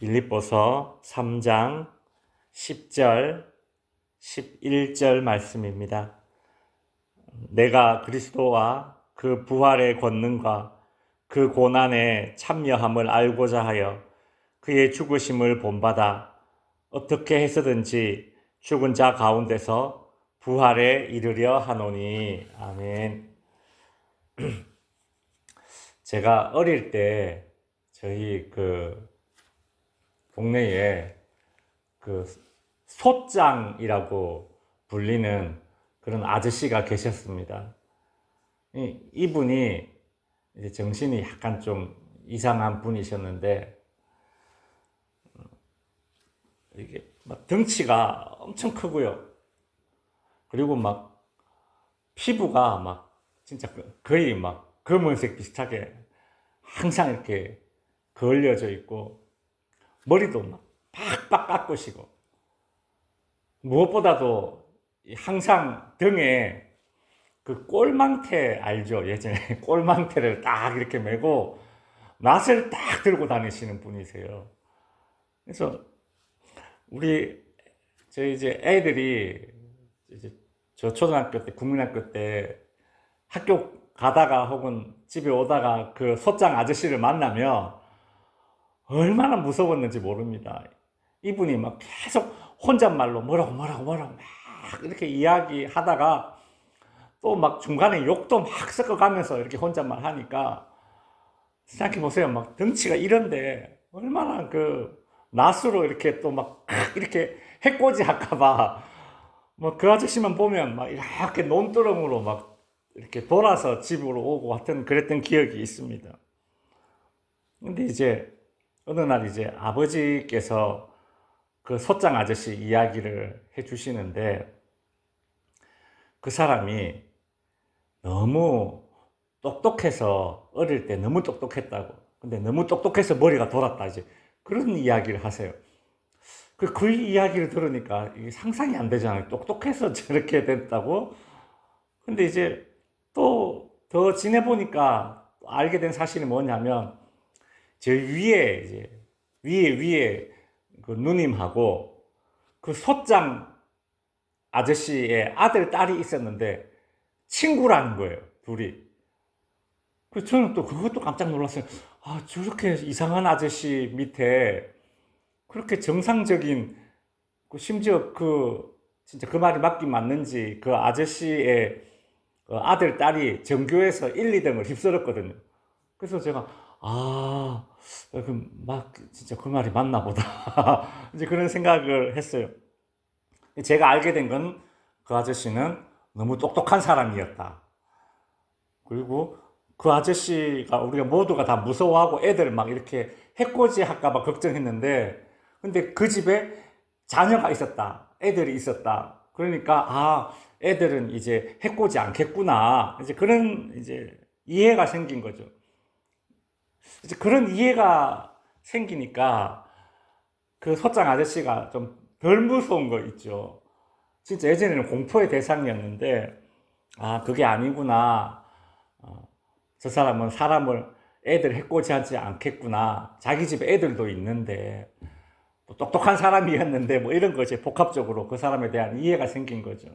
빌립보서 3장 10절, 11절 말씀입니다. 내가 그리스도와 그 부활의 권능과 그 고난에 참여함을 알고자 하여 그의 죽으심을 본받아 어떻게 해서든지 죽은 자 가운데서 부활에 이르려 하노니. 아멘. 제가 어릴 때 저희 동네에 소장이라고 불리는 그런 아저씨가 계셨습니다. 이분이 이제 정신이 약간 좀 이상한 분이셨는데, 이게 막 덩치가 엄청 크고요. 그리고 막 피부가 막 진짜 거의 막 검은색 비슷하게 항상 이렇게 걸려져 있고, 머리도 막 팍팍 깎으시고, 무엇보다도 항상 등에 그 꼴망태 알죠? 예전에 꼴망태를 딱 이렇게 메고 낫을 딱 들고 다니시는 분이세요. 그래서 저희 이제 애들이 이제 저 초등학교 때, 국민학교 때 학교 가다가 혹은 집에 오다가 그 소장 아저씨를 만나면 얼마나 무서웠는지 모릅니다. 이분이 막 계속 혼잣말로 뭐라고 막 이렇게 이야기하다가 또 막 중간에 욕도 막 섞어가면서 이렇게 혼잣말 하니까, 생각해보세요. 막 덩치가 이런데 얼마나 낫으로 이렇게 또 막 이렇게 해코지 할까봐 뭐 그 아저씨만 보면 막 이렇게 논두렁으로 막 이렇게 돌아서 집으로 오고 하여튼 그랬던 기억이 있습니다. 근데 이제 어느 날 이제 아버지께서 그 소장 아저씨 이야기를 해주시는데, 그 사람이 너무 똑똑해서, 어릴 때 너무 똑똑했다고, 근데 너무 똑똑해서 머리가 돌았다, 이제 그런 이야기를 하세요. 그 이야기를 들으니까 이게 상상이 안 되잖아요. 똑똑해서 저렇게 됐다고. 근데 이제 또 더 지내보니까 알게 된 사실이 뭐냐면, 저 위에 그 누님하고 그 소장 아저씨의 아들, 딸이 있었는데 친구라는 거예요, 둘이. 그래서 저는 또 그것도 깜짝 놀랐어요. 아, 저렇게 이상한 아저씨 밑에 그렇게 정상적인, 심지어 진짜 그 말이 맞긴 맞는지 그 아저씨의 아들, 딸이 전교에서 1, 2등을 휩쓸었거든요. 그래서 제가, 진짜 그 말이 맞나 보다. 이제 그런 생각을 했어요. 제가 알게 된 건 그 아저씨는 너무 똑똑한 사람이었다. 그리고 그 아저씨가 우리가 모두가 다 무서워하고 애들 막 이렇게 해코지 할까봐 걱정했는데, 근데 그 집에 자녀가 있었다. 애들이 있었다. 그러니까, 애들은 이제 해코지 않겠구나. 이제 그런 이제 이해가 생긴 거죠. 이제 그런 이해가 생기니까 그 소장 아저씨가 좀 덜 무서운 거 있죠. 진짜 예전에는 공포의 대상이었는데, 그게 아니구나. 저 사람은 애들 해코지 하지 않겠구나. 자기 집에 애들도 있는데, 또 똑똑한 사람이었는데, 뭐 이런 거지. 복합적으로 그 사람에 대한 이해가 생긴 거죠.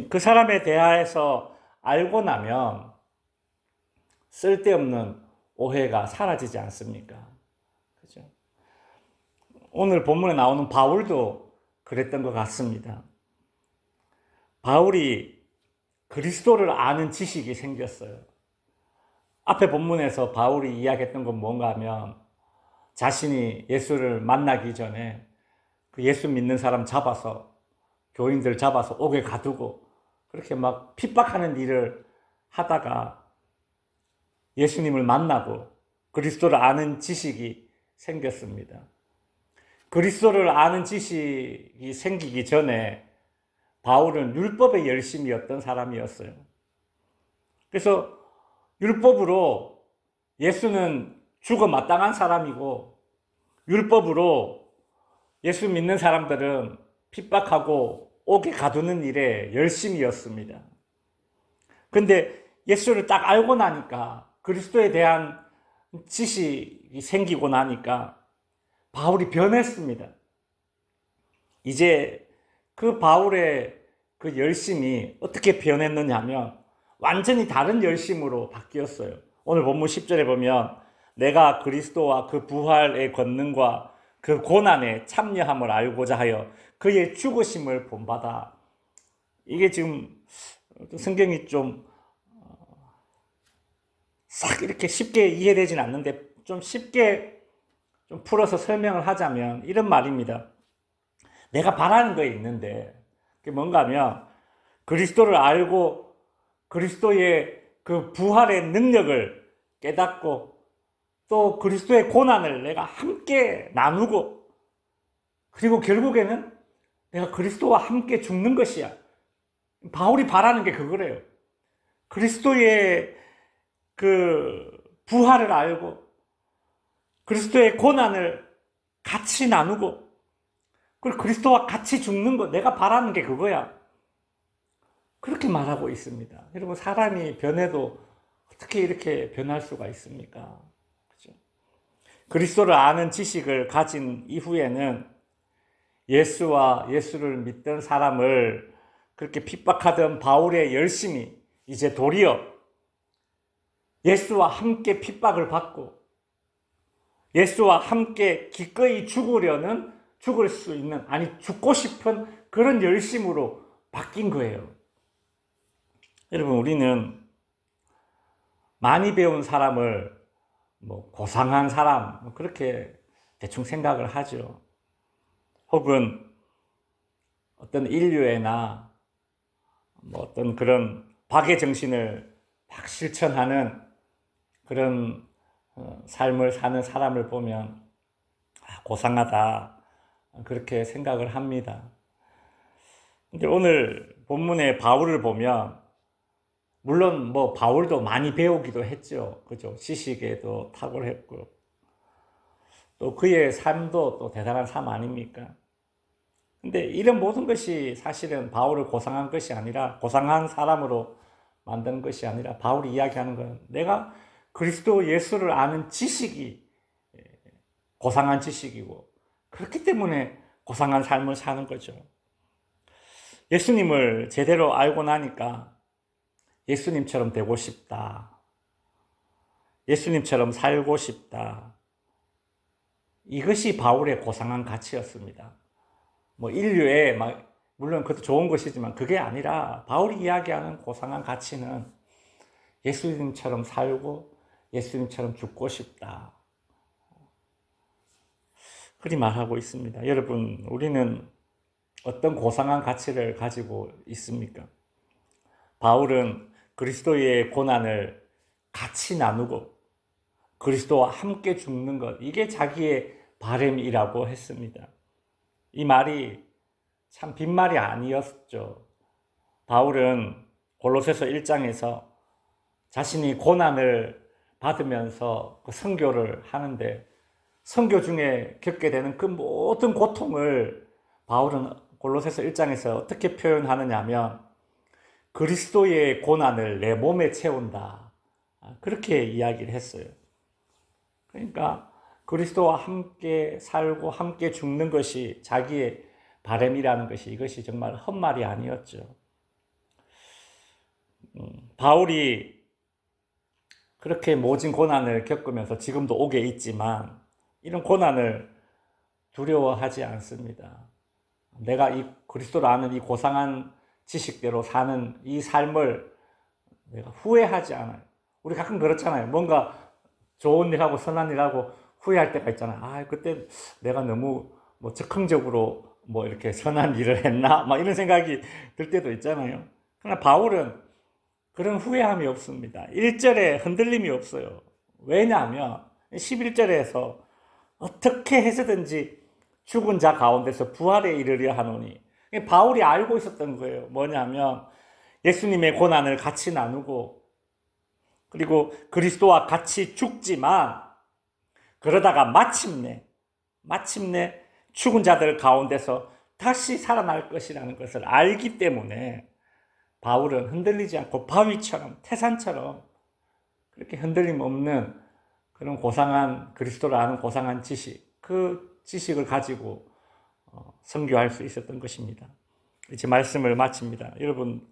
그 사람에 대해서 알고 나면 쓸데없는 오해가 사라지지 않습니까? 그죠? 오늘 본문에 나오는 바울도 그랬던 것 같습니다. 바울이 그리스도를 아는 지식이 생겼어요. 앞에 본문에서 바울이 이야기했던 건 뭔가 하면, 자신이 예수를 만나기 전에 그 예수 믿는 사람 잡아서, 교인들 잡아서 옥에 가두고 그렇게 막 핍박하는 일을 하다가 예수님을 만나고 그리스도를 아는 지식이 생겼습니다. 그리스도를 아는 지식이 생기기 전에 바울은 율법의 열심이었던 사람이었어요. 그래서 율법으로 예수는 죽어 마땅한 사람이고, 율법으로 예수 믿는 사람들은 핍박하고 옥에 가두는 일에 열심이었습니다. 근데 예수를 딱 알고 나니까, 그리스도에 대한 지식이 생기고 나니까 바울이 변했습니다. 이제 그 바울의 그 열심이 어떻게 변했느냐 하면 완전히 다른 열심으로 바뀌었어요. 오늘 본문 10절에 보면 내가 그리스도와 그 부활의 권능과 그 고난에 참여함을 알고자 하여 그의 죽으심을 본받아. 이게 지금 성경이 좀 싹 이렇게 쉽게 이해되진 않는데 좀 쉽게 좀 풀어서 설명을 하자면 이런 말입니다. 내가 바라는 거 있는데 그게 뭔가 하면 그리스도를 알고 그리스도의 그 부활의 능력을 깨닫고 또 그리스도의 고난을 내가 함께 나누고 그리고 결국에는 내가 그리스도와 함께 죽는 것이야. 바울이 바라는 게 그거래요. 그리스도의 그 부활을 알고 그리스도의 고난을 같이 나누고 그리고 그리스도와 같이 죽는 거 내가 바라는 게 그거야. 그렇게 말하고 있습니다. 여러분 사람이 변해도 어떻게 이렇게 변할 수가 있습니까? 그렇죠? 그리스도를 아는 지식을 가진 이후에는 예수와 예수를 믿던 사람을 그렇게 핍박하던 바울의 열심이 이제 도리어 예수와 함께 핍박을 받고 예수와 함께 기꺼이 죽을 수 있는, 아니 죽고 싶은 그런 열심으로 바뀐 거예요. 여러분 우리는 많이 배운 사람을 고상한 사람 그렇게 대충 생각을 하죠. 혹은 어떤 인류애나 어떤 그런 박애 정신을 막 실천하는 그런 삶을 사는 사람을 보면 고상하다 그렇게 생각을 합니다. 근데 오늘 본문의 바울을 보면 물론 바울도 많이 배우기도 했죠. 그죠? 지식에도 탁월했고 또 그의 삶도 또 대단한 삶 아닙니까? 근데 이런 모든 것이 사실은 바울을 고상한 것이 아니라 고상한 사람으로 만든 것이 아니라 바울이 이야기하는 건 내가 그리스도 예수를 아는 지식이 고상한 지식이고 그렇기 때문에 고상한 삶을 사는 거죠. 예수님을 제대로 알고 나니까 예수님처럼 되고 싶다. 예수님처럼 살고 싶다. 이것이 바울의 고상한 가치였습니다. 인류에 물론 그것도 좋은 것이지만 그게 아니라 바울이 이야기하는 고상한 가치는 예수님처럼 살고 예수님처럼 죽고 싶다. 그리 말하고 있습니다. 여러분, 우리는 어떤 고상한 가치를 가지고 있습니까? 바울은 그리스도의 고난을 같이 나누고 그리스도와 함께 죽는 것, 이게 자기의 바람이라고 했습니다. 이 말이 참 빈말이 아니었죠. 바울은 골로새서 1장에서 자신이 고난을 받으면서 그 선교를 하는데 선교 중에 겪게 되는 그 모든 고통을 바울은 골로새서 1장에서 어떻게 표현하느냐 하면 그리스도의 고난을 내 몸에 채운다. 그렇게 이야기를 했어요. 그러니까 그리스도와 함께 살고 함께 죽는 것이 자기의 바람이라는 것이 이것이 정말 헛말이 아니었죠. 바울이 그렇게 모진 고난을 겪으면서 지금도 오게 있지만 이런 고난을 두려워하지 않습니다. 내가 이 그리스도를 아는 이 고상한 지식대로 사는 이 삶을 내가 후회하지 않아요. 우리 가끔 그렇잖아요. 뭔가 좋은 일하고 선한 일하고 후회할 때가 있잖아요. 그때 내가 너무 적극적으로 이렇게 선한 일을 했나? 이런 생각이 들 때도 있잖아요. 그러나 바울은 그런 후회함이 없습니다. 1절에 흔들림이 없어요. 왜냐하면 11절에서 어떻게 해서든지 죽은 자 가운데서 부활에 이르려 하노니 바울이 알고 있었던 거예요. 뭐냐면 예수님의 고난을 같이 나누고 그리고 그리스도와 같이 죽지만 그러다가 마침내 죽은 자들 가운데서 다시 살아날 것이라는 것을 알기 때문에 바울은 흔들리지 않고 바위처럼 태산처럼 그렇게 흔들림 없는 그런 고상한 그리스도를 아는 고상한 지식, 그 지식을 가지고 선교할 수 있었던 것입니다. 이제 말씀을 마칩니다. 여러분,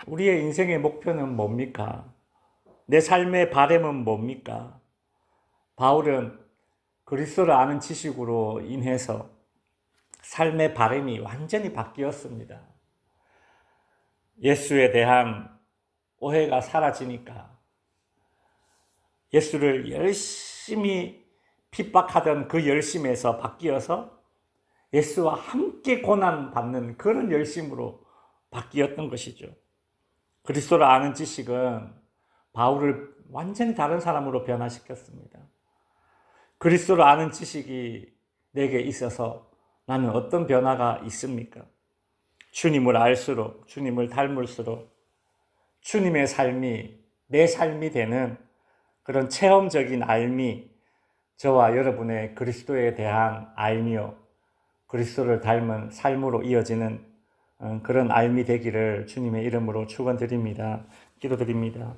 우리의 인생의 목표는 뭡니까? 내 삶의 바램은 뭡니까? 바울은 그리스도를 아는 지식으로 인해서 삶의 바램이 완전히 바뀌었습니다. 예수에 대한 오해가 사라지니까 예수를 열심히 핍박하던 그 열심에서 바뀌어서 예수와 함께 고난받는 그런 열심으로 바뀌었던 것이죠. 그리스도를 아는 지식은 바울을 완전히 다른 사람으로 변화시켰습니다. 그리스도를 아는 지식이 내게 있어서 나는 어떤 변화가 있습니까? 주님을 알수록, 주님을 닮을수록 주님의 삶이 내 삶이 되는 그런 체험적인 알미, 저와 여러분의 그리스도에 대한 알미요, 그리스도를 닮은 삶으로 이어지는 그런 알미 되기를 주님의 이름으로 축원드립니다. 기도드립니다.